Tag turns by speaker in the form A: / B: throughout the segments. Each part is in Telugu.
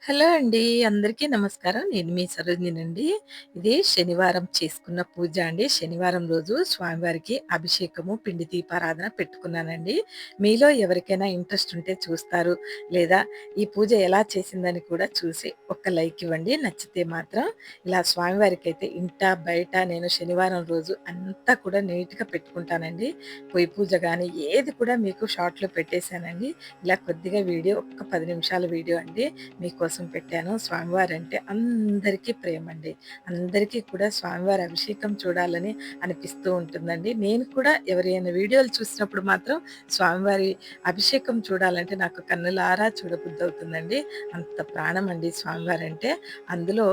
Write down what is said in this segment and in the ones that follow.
A: హలో అండి. అందరికీ నమస్కారం. నేను మీ సరోజినినండి. ఇది శనివారం చేసుకున్న పూజ అండి. శనివారం రోజు స్వామివారికి అభిషేకము, పిండి దీపారాధన పెట్టుకున్నానండి. మీలో ఎవరికైనా ఇంట్రెస్ట్ ఉంటే చూస్తారు. లేదా ఈ పూజ ఎలా చేసిందని కూడా చూసి ఒక్క లైక్ ఇవ్వండి. నచ్చితే మాత్రం ఇలా స్వామివారికైతే ఇంట, బయట నేను శనివారం రోజు అంతా కూడా నీట్‌గా పెట్టుకుంటానండి. పొయ్యి పూజ గాని ఏది కూడా మీకు షార్ట్‌లో పెట్టేశానండి. ఇలా కొద్దిగా వీడియో ఒక్క 10 నిమిషాల వీడియో అండి. మీకోసం పెట్టాను. స్వామివారంటే అందరికీ ప్రేమండి. అందరికీ కూడా స్వామివారి అభిషేకం చూడాలని అనిపిస్తూ ఉంటుందండి. నేను కూడా ఎవరైనా వీడియోలు చూసినప్పుడు మాత్రం స్వామివారి అభిషేకం చూడాలంటే నాకు కన్నులారా చూడబుద్దవుతుందండి. అంత ప్రాణమండి స్వామివారంటే. అందులో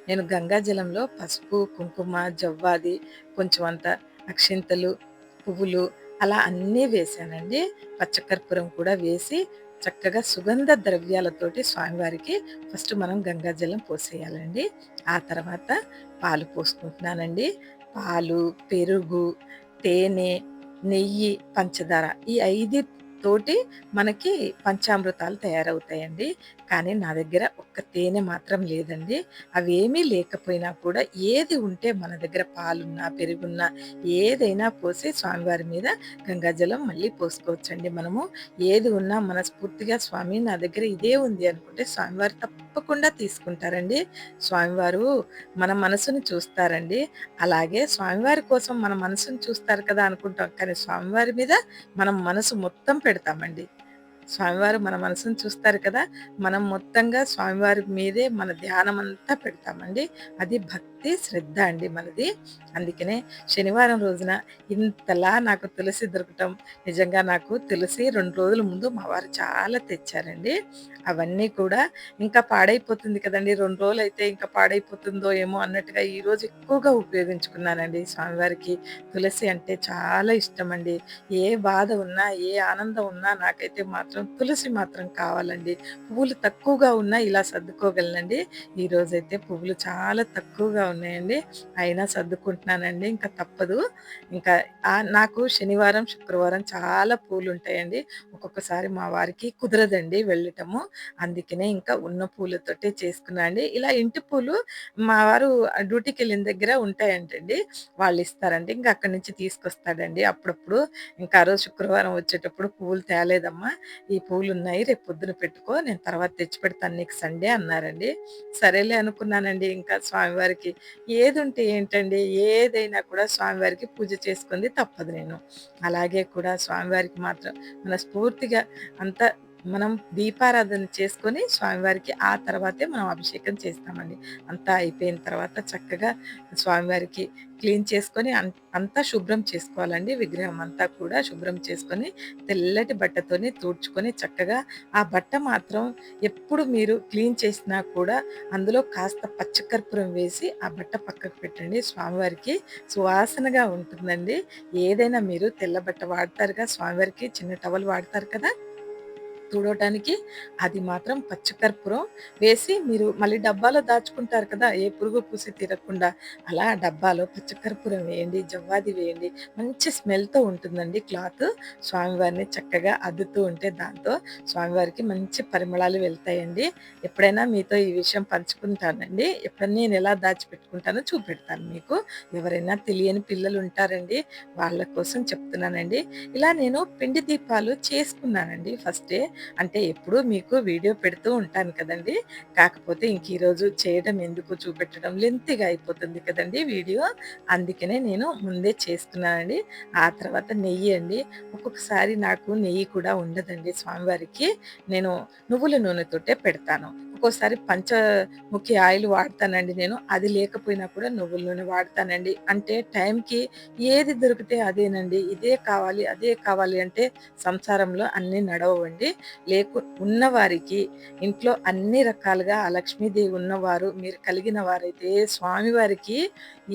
A: నేను గంగా జలంలో పసుపు, కుంకుమ, జవ్వాది, కొంచెం అంత అక్షింతలు, పువ్వులు అలా అన్నీ వేశానండి. పచ్చకర్పూరం కూడా వేసి చక్కగా సుగంధ ద్రవ్యాలతోటి స్వామివారికి ఫస్ట్ మనం గంగాజలం పోసేయాలండి. ఆ తర్వాత పాలు పోసుకుంటున్నానండి. పాలు, పెరుగు, తేనె, నెయ్యి, పంచదార ఈ 5 తోటి మనకి పంచామృతాలు తయారవుతాయండి. కానీ నా దగ్గర ఒక్క తేనె మాత్రం లేదండి. అవేమీ లేకపోయినా కూడా ఏది ఉంటే మన దగ్గర పాలున్నా, పెరుగున్నా ఏదైనా పోసి స్వామివారి మీద గంగాజలం మళ్ళీ పోసుకోవచ్చండి మనము. ఏది ఉన్నా మనస్ఫూర్తిగా స్వామి నా దగ్గర ఇదే ఉంది అనుకుంటే స్వామివారు తప్పకుండా తీసుకుంటారండి. స్వామివారు మన మనసుని చూస్తారండి. అలాగే స్వామివారి కోసం మన మనసుని చూస్తారు కదా అనుకుంటాం. కానీ స్వామివారి మీద మనం మనసు మొత్తం పెడతామండి. స్వామివారు మన మనసుని చూస్తారు కదా! మనం మొత్తంగా స్వామివారి మీదే మన ధ్యానమంతా పెడతామండి. అది భక్తి, శ్రద్ధ అండి మనది. అందుకనే శనివారం రోజున ఇంతలా నాకు తులసి దొరకటం నిజంగా నాకు తులసి 2 రోజుల ముందు మా వారు చాలా తెచ్చారండి. అవన్నీ కూడా ఇంకా పాడైపోతుంది కదండీ! 2 రోజులైతే ఇంకా పాడైపోతుందో ఏమో అన్నట్టుగా ఈరోజు ఎక్కువగా ఉపయోగించుకున్నానండి స్వామివారికి. తులసి అంటే చాలా ఇష్టమండి. ఏ బాధ ఉన్నా, ఏ ఆనందం ఉన్నా నాకైతే మాత్రం తులసి మాత్రం కావాలండి. పువ్వులు తక్కువగా ఉన్నా ఇలా సర్దుకోగలనండి. ఈరోజైతే పువ్వులు చాలా తక్కువగా ఉన్నాయండి. అయినా సర్దుకుంటున్నానండి. ఇంక తప్పదు. ఇంకా నాకు శనివారం, శుక్రవారం చాలా పూలుంటాయండి. ఒక్కొక్కసారి మా వారికి కుదరదండి వెళ్ళటము. అందుకనే ఇంకా ఉన్న పూలతోటే చేసుకున్నా అండి. ఇలా ఇంటి పూలు మా వారు డ్యూటీకెళ్ళిన దగ్గర ఉంటాయంటండి. వాళ్ళిస్తారండి. ఇంక అక్కడి నుంచి తీసుకొస్తాడండి అప్పుడప్పుడు. ఇంకా ఆ రోజు శుక్రవారం వచ్చేటప్పుడు "పువ్వులు తేలేదమ్మా, ఈ పువ్వులున్నాయి రేపు పొద్దున పెట్టుకో, నేను తర్వాత తెచ్చిపెడతాను నీకు సండే" అన్నారండి. సరేలే అనుకున్నానండి. ఇంకా స్వామివారికి ఏదుంటే ఏంటండి, ఏదైనా కూడా స్వామివారికి పూజ చేసుకుంది తప్పదు నేను. అలాగే కూడా స్వామివారికి మాత్రం మనస్ఫూర్తిగా అంతా మనం దీపారాధన చేసుకొని స్వామివారికి ఆ తర్వాతే మనం అభిషేకం చేస్తామండి. అంతా అయిపోయిన తర్వాత చక్కగా స్వామివారికి క్లీన్ చేసుకొని అంతా శుభ్రం చేసుకోవాలండి. విగ్రహం అంతా కూడా శుభ్రం చేసుకొని, తెల్లటి బట్టతోని తుడుచుకొని చక్కగా ఆ బట్ట మాత్రం ఎప్పుడు మీరు క్లీన్ చేసినా కూడా అందులో కాస్త పచ్చకర్పూరం వేసి ఆ బట్ట పక్కకు పెట్టండి. స్వామివారికి సువాసనగా ఉంటుందండి. ఏదైనా మీరు తెల్ల బట్ట వాడతారుగా స్వామివారికి చిన్న టవల్ వాడతారు కదా! తుడవటానికి అది మాత్రం పచ్చకర్పూరం వేసి మీరు మళ్ళీ డబ్బాలో దాచుకుంటారు కదా! ఏ పురుగు పూసి తిరగకుండా. అలా డబ్బాలో పచ్చకర్పూరం వేయండి, జవ్వాది వేయండి. మంచి స్మెల్‌తో ఉంటుందండి క్లాతు. స్వామివారిని చక్కగా అద్దుతూ ఉంటే దాంతో స్వామివారికి మంచి పరిమళాలు వెళ్తాయండి. ఎప్పుడైనా మీతో ఈ విషయం పంచుకుంటానండి. ఎప్పుడన్నా నేనెలా దాచిపెట్టుకుంటానో చూపెడతాను మీకు. ఎవరైనా తెలియని పిల్లలుంటారండి. వాళ్ళ కోసం చెప్తున్నానండి. ఇలా నేను పిండి దీపాలు చేసుకున్నానండి ఫస్టే. అంటే ఎప్పుడూ మీకు వీడియో పెడుతూ ఉంటాను కదండీ! కాకపోతే ఇంక ఈరోజు చేయడం ఎందుకు చూపెట్టడం లెంతీగా అయిపోతుంది కదండీ వీడియో. అందుకనే నేను ముందే చేసుకున్నానండి. ఆ తర్వాత నెయ్యి అండి. ఒక్కొక్కసారి నాకు నెయ్యి కూడా ఉండదండి స్వామివారికి. నేను నువ్వుల నూనెతోటే పెడతాను. ఒక్కోసారి పంచముఖి ఆయిల్ వాడతానండి నేను. అది లేకపోయినా కూడా నువ్వుల నూనె వాడతానండి. అంటే టైంకి ఏది దొరికితే అదేనండి. ఇదే కావాలి, అదే కావాలి అంటే సంసారంలో అన్నీ నడవవండి. ఉన్నవారికి ఇంట్లో అన్ని రకాలుగా ఆ లక్ష్మీదేవి ఉన్నవారు మీరు కలిగిన వారైతే స్వామివారికి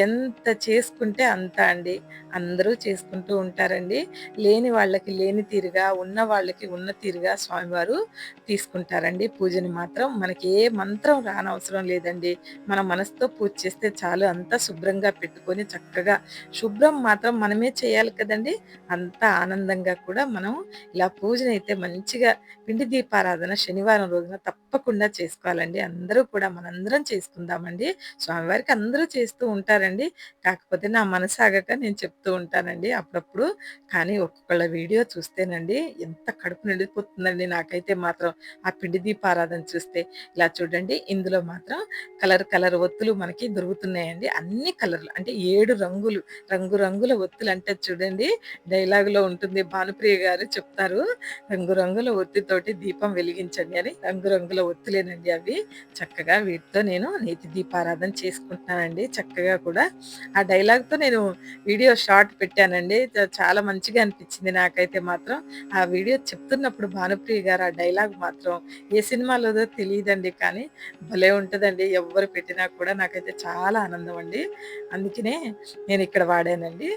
A: ఎంత చేసుకుంటే అంత అండి. అందరూ చేసుకుంటూ ఉంటారండి. లేని వాళ్ళకి లేని తీరుగా, ఉన్న వాళ్ళకి ఉన్న తీరుగా స్వామివారు తీసుకుంటారండి పూజని మాత్రం. మనకి ఏ మంత్రం రానవసరం లేదండి. మన మనసుతో పూజ చేస్తే చాలు. అంతా శుభ్రంగా పెట్టుకొని చక్కగా శుభ్రం మాత్రం మనమే చేయాలి కదండీ! అంత ఆనందంగా కూడా మనం ఇలా పూజనైతే మంచిగా పిండి దీపారాధన శనివారం రోజున తప్పకుండా చేసుకోవాలండి. అందరూ కూడా మనందరం చేసుకుందామండి. స్వామివారికి అందరూ చేస్తూ ఉంటారండి. కాకపోతే నా మనసాగక నేను చెప్తూ ఉంటానండి అప్పుడప్పుడు. కానీ ఒక్కొక్కళ్ళ వీడియో చూస్తేనండి ఎంత కడుపు నిండిపోతుందండి నాకైతే మాత్రం. ఆ పిండి దీపారాధన చూస్తే. ఇలా చూడండి ఇందులో మాత్రం కలర్ ఒత్తులు మనకి దొరుకుతున్నాయండి. అన్ని కలర్‌లు అంటే 7 రంగులు, రంగురంగుల ఒత్తులంటే చూడండి డైలాగ్‌లో ఉంటుంది భానుప్రియ గారు చెప్తారు. రంగురంగుల ఒత్తితోటి దీపం వెలిగించండి అని. రంగురంగుల ఒత్తులేనండి అవి. చక్కగా వీటితో నేను నేతి దీపారాధన చేసుకుంటున్నానండి చక్కగా కూడా. ఆ డైలాగ్‌తో నేను వీడియో షార్ట్ పెట్టానండి. చాలా మంచిగా అనిపించింది నాకైతే మాత్రం. ఆ వీడియో చెప్తున్నప్పుడు భానుప్రియ గారు ఆ డైలాగ్ మాత్రం ఏ సినిమాలోదో తెలీదండి కానీ భలే ఉంటదండి. ఎవ్వరు పెట్టినా కూడా నాకైతే చాలా ఆనందం అండి. అందుకనే నేనిక్కడ వాడానండి.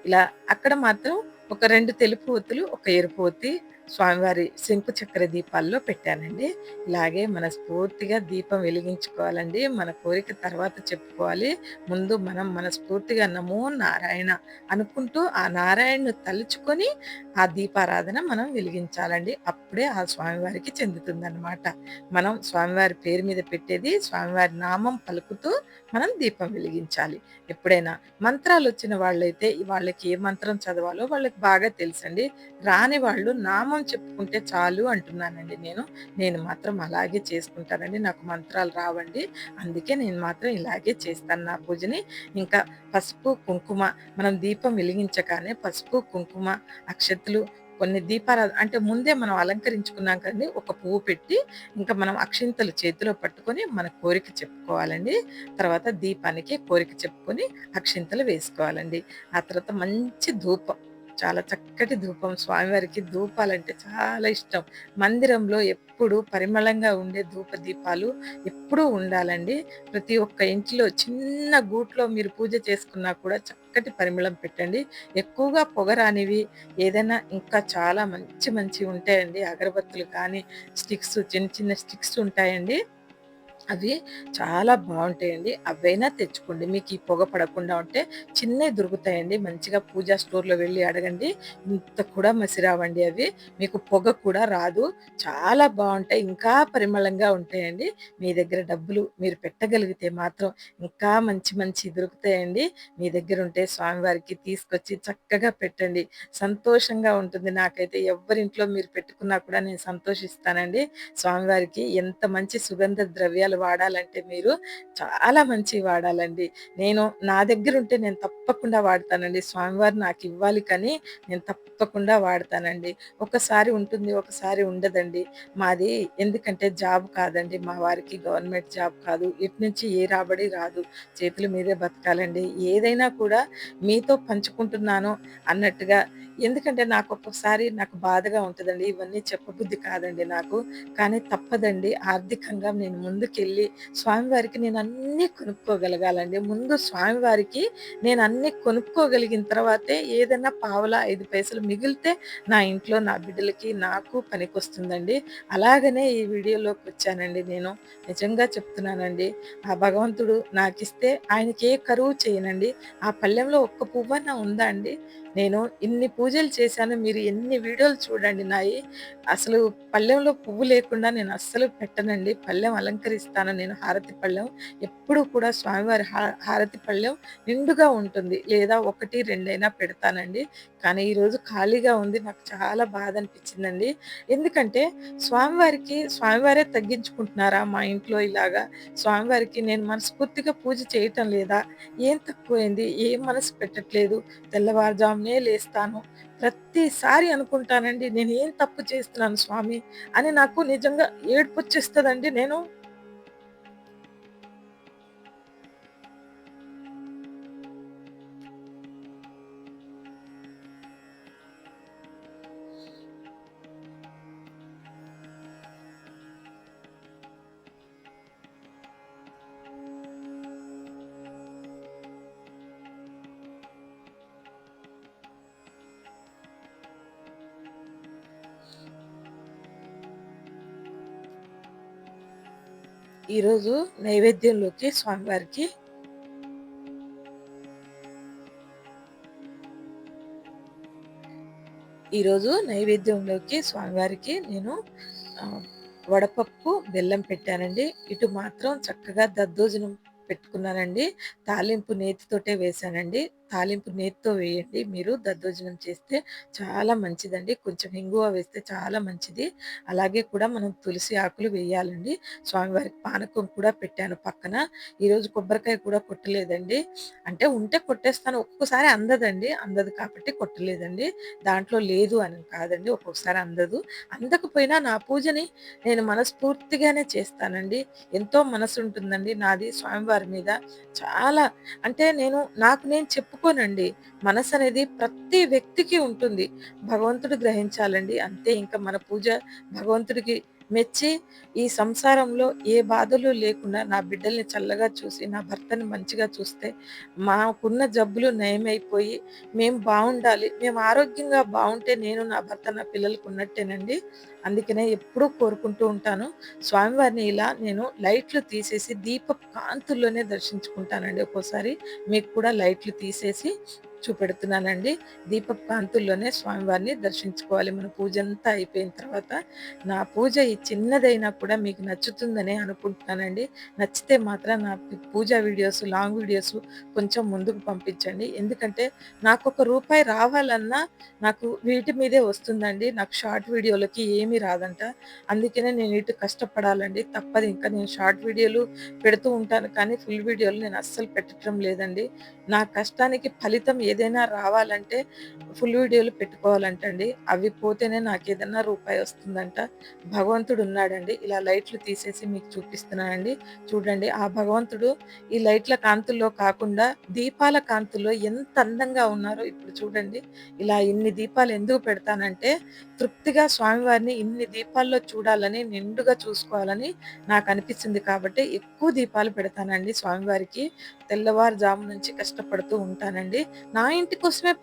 A: ఇలా అక్కడ మాత్రం ఒక 2 తెలుపు ఒత్తులు, ఒక ఎరుపు ఒత్తి స్వామివారి శంకు చక్ర దీపాల్లో పెట్టానండి. ఇలాగే మనస్ఫూర్తిగా దీపం వెలిగించుకోవాలండి. మన కోరిక తర్వాత చెప్పుకోవాలి. ముందు మనం మనస్ఫూర్తిగా నమో నారాయణ అనుకుంటూ ఆ నారాయణ్‌ను తలుచుకొని ఆ దీపారాధన మనం వెలిగించాలండి. అప్పుడే ఆ స్వామివారికి చెందుతుందనమాట. మనం స్వామివారి పేరు మీద పెట్టేది స్వామివారి నామం పలుకుతూ మనం దీపం వెలిగించాలి. ఎప్పుడైనా మంత్రాలొచ్చిన వాళ్ళైతే వాళ్ళకి ఏ మంత్రం చదవాలో వాళ్ళకి బాగా తెలుసండి. రాని వాళ్ళు నామం చెప్పుకుంటే చాలు అంటున్నానండి నేను. నేను మాత్రం అలాగే చేసుకుంటానండి. నాకు మంత్రాలు రావండి. అందుకే నేను మాత్రం ఇలాగే చేస్తాను నా పూజని. ఇంకా పసుపు, కుంకుమ మనం దీపం వెలిగించగానే పసుపు, కుంకుమ, అక్షతలు కొన్ని అంటే ముందే మనం అలంకరించుకున్నాం కదండీ! ఒక పువ్వు పెట్టి ఇంకా మనం అక్షింతలు చేతిలో పట్టుకొని మన కోరిక చెప్పుకోవాలండి. తర్వాత దీపానికి కోరిక చెప్పుకొని అక్షింతలు వేసుకోవాలండి. ఆ తర్వాత మంచి ధూపం. చాలా చక్కటి ధూపం. స్వామివారికి ధూపాలంటే చాలా ఇష్టం. మందిరంలో ఎప్పుడూ పరిమళంగా ఉండే ధూప దీపాలు ఎప్పుడూ ఉండాలండి. ప్రతి ఒక్క ఇంట్లో చిన్న గూట్లో మీరు పూజ చేసుకున్నా కూడా చక్కటి పరిమళం పెట్టండి. ఎక్కువగా పొగ రానివి ఏదైనా ఇంకా చాలా మంచి మంచివి ఉంటాయండి. అగరబత్తులు కానీ, స్టిక్స్ చిన్న చిన్న స్టిక్స్ ఉంటాయండి. అవి చాలా బావుంటాయండి. అవైనా తెచ్చుకోండి. మీకు ఈ పొగ పడకుండా ఉంటే చిన్నయి దొరుకుతాయండి. మంచిగా పూజా స్టోర్‌లో వెళ్లి అడగండి. ఇంత కూడా మసిరావండి అవి. మీకు పొగ కూడా రాదు. చాలా బావుంటాయి. ఇంకా పరిమళంగా ఉంటాయండి. మీ దగ్గర డబ్బులు మీరు పెట్టగలిగితే మాత్రం ఇంకా మంచి మంచియి దొరుకుతాయండి. మీ దగ్గరుంటే స్వామివారికి తీసుకొచ్చి చక్కగా పెట్టండి. సంతోషంగా ఉంటుంది నాకైతే. ఎవ్వరింట్లో మీరు పెట్టుకున్నా కూడా నేను సంతోషిస్తానండి. స్వామివారికి ఎంత మంచి సుగంధ ద్రవ్యాలు వాడాలంటే మీరు చాలా మంచివి వాడాలండి. నా దగ్గరుంటే నేను తప్పకుండా వాడతానండి. స్వామివారు నాకివ్వాలి కానీ నేను తప్పకుండా వాడతానండి. ఒకసారి ఉంటుంది, ఒకసారి ఉండదండి. మాది ఎందుకంటే జాబ్ కాదండి. మా వారికి గవర్నమెంట్ జాబ్ కాదు. ఇటు నుంచి ఏ రాబడి రాదు. చేతుల మీదే బతకాలండి. ఏదైనా కూడా మీతో పంచుకుంటున్నాను అన్నట్టుగా ఎందుకంటే నాకు బాధగా ఉంటదండి. ఇవన్నీ చెప్పబుద్ధి కాదండి నాకు. కానీ తప్పదండి. ఆర్థికంగా నేను ముందుకెళ్ళి స్వామివారికి నేనన్నీ కొనుక్కోగలగాలండి. ముందు స్వామివారికి నేనన్నీ కొనుక్కోగలిగిన తర్వాతే ఏదన్నా పావలా 5 పైసలు మిగిలితే నా ఇంట్లో నా బిడ్డలకి, నాకు పనికొస్తుందండి. అలాగనే ఈ వీడియోలోకొచ్చానండి నేను. నిజంగా చెప్తున్నానండి. ఆ భగవంతుడు నాకిస్తే ఆయనకి ఏ కరువు చేయనండి. ఆ పళ్ళెంలో ఒక్క పువ్వన్నా ఉందా అండి? నేను ఇన్ని పూజలు చేశాను. మీరు ఎన్ని వీడియోలు చూడండి నాయి. అసలు పళ్ళెంలో పువ్వు లేకుండా నేను అస్సలు పెట్టనండి. పళ్ళెం అలంకరిస్తాను నేను హారతి పళ్ళెం. ఎప్పుడూ కూడా స్వామివారి హారతి పళ్ళెం నిండుగా ఉంటుంది. లేదా 1, 2 పెడతానండి. కానీ ఈరోజు ఖాళీగా ఉంది. నాకు చాలా బాధ అనిపించిందండి. ఎందుకంటే స్వామివారే తగ్గించుకుంటున్నారా మా ఇంట్లో ఇలాగా? స్వామివారికి నేను మనస్ఫూర్తిగా పూజ చేయటం లేదా? ఏం తక్కువైంది? ఏం మనసు పెట్టట్లేదు? తెల్లవారుజామునే లేస్తాను. ప్రతిసారి అనుకుంటానండి నేనేం తప్పు చేస్తున్నాను స్వామి అని నాకు నిజంగా ఏడుపొచ్చేస్తదండి నేను ఈరోజు నైవేద్యంలోకి స్వామివారికి స్వామివారికి నేను ఆహ్, వడపప్పు, బెల్లం పెట్టానండి. ఇటు మాత్రం చక్కగా దద్దోజనం పెట్టుకున్నానండి. తాలింపు నేతితోటే వేశానండి. తాలింపు నేతితో వేయండి మీరు దద్దోజనం చేస్తే చాలా మంచిదండి. కొంచెం ఇంగువ వేస్తే చాలా మంచిది. అలాగే కూడా మనం తులసి ఆకులు వేయాలండి. స్వామివారికి పానకం కూడా పెట్టాను పక్కన. ఈరోజు కొబ్బరికాయ కూడా కొట్టలేదండి. అంటే ఉంటే కొట్టేస్తాను. ఒక్కొక్కసారి అందదండి. అందదు కాబట్టి కొట్టలేదండి. దాంట్లో లేదు అని కాదండి. ఒక్కొక్కసారి అందదు. అందకపోయినా నా పూజని నేను మనస్ఫూర్తిగానే చేస్తానండి. ఎంతో మనసుంటుందండి నాది స్వామివారి మీద. చాలా అంటే నాకు నేను చెప్పుకోనండి. మనసనేది ప్రతి వ్యక్తికి ఉంటుంది. భగవంతుడు గ్రహించాలండి. అంతే ఇంకా మన పూజ భగవంతుడికి మెచ్చి ఈ సంసారంలో ఏ బాధలు లేకుండా నా బిడ్డల్ని చల్లగా చూసి, నా భర్తని మంచిగా చూస్తే మాకున్న జబ్బులు నయమైపోయి మేము బావుండాలి. మేము ఆరోగ్యంగా బావుంటే నేను, నా భర్త, నా పిల్లలకి ఉన్నట్టేనండి. అందుకనే ఎప్పుడూ కోరుకుంటూ ఉంటాను. స్వామివారిని ఇలా నేను లైట్లు తీసేసి దీపపు కాంతుల్లోనే దర్శించుకుంటానండి ఒక్కోసారి. మీకు కూడా లైట్లు తీసేసి చూపెడుతున్నానండి. దీపపు కాంతుల్లోనే స్వామివారిని దర్శించుకోవాలి. మన పూజంతా అయిపోయిన తర్వాత. నా పూజ ఈ చిన్నదైనా కూడా మీకు నచ్చుతుందనే అనుకుంటున్నానండి. నచ్చితే మాత్రం నా పూజా వీడియోస్, లాంగ్ వీడియోస్ కొంచెం ముందుకు పంపించండి. ఎందుకంటే నాకొక రూపాయి రావాలన్నా నాకు వీటి మీదే వస్తుందండి. నాకు షార్ట్ వీడియోలకి ఏమీ రాదంట. అందుకనే నేను ఇటు కష్టపడాలండి. తప్పదు ఇంకా నేను షార్ట్ వీడియోలు పెడుతూ ఉంటాను కానీ ఫుల్ వీడియోలు నేను అస్సలు పెట్టటం లేదండి. నా కష్టానికి ఫలితం ఏదైనా రావాలంటే ఫుల్ వీడియోలు పెట్టుకోవాలంటండి. అవి పోతేనే నాకేదన్నా రూపాయి వస్తుందంట. భగవంతుడు ఉన్నాడండి. ఇలా లైట్లు తీసేసి మీకు చూపిస్తున్నానండి. చూడండి ఆ భగవంతుడు ఈ లైట్ల కాంతుల్లో కాకుండా దీపాల కాంతుల్లో ఎంత అందంగా ఉన్నారో ఇప్పుడు చూడండి. ఇలా ఇన్ని దీపాలు ఎందుకు పెడతానంటే తృప్తిగా స్వామివారిని ఇన్ని దీపాల్లో చూడాలని, నిండుగా చూసుకోవాలని నాకనిపిస్తుంది కాబట్టి ఎక్కువ దీపాలు పెడతానండి స్వామివారికి. తెల్లవారుజాము నుంచి కష్టపడుతూ ఉంటానండి. నా ఇంటి కోసమే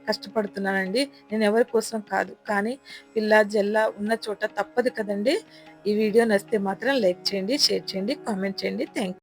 A: కష్టపడుతున్నానండి. నేనెవరి కోసం కాదు. కానీ పిల్ల, జల్ల ఉన్న చోట తప్పదు కదండీ! ఈ వీడియో నచ్చితే మాత్రం లైక్ చేయండి, షేర్ చేయండి, కామెంట్ చేయండి. థాంక్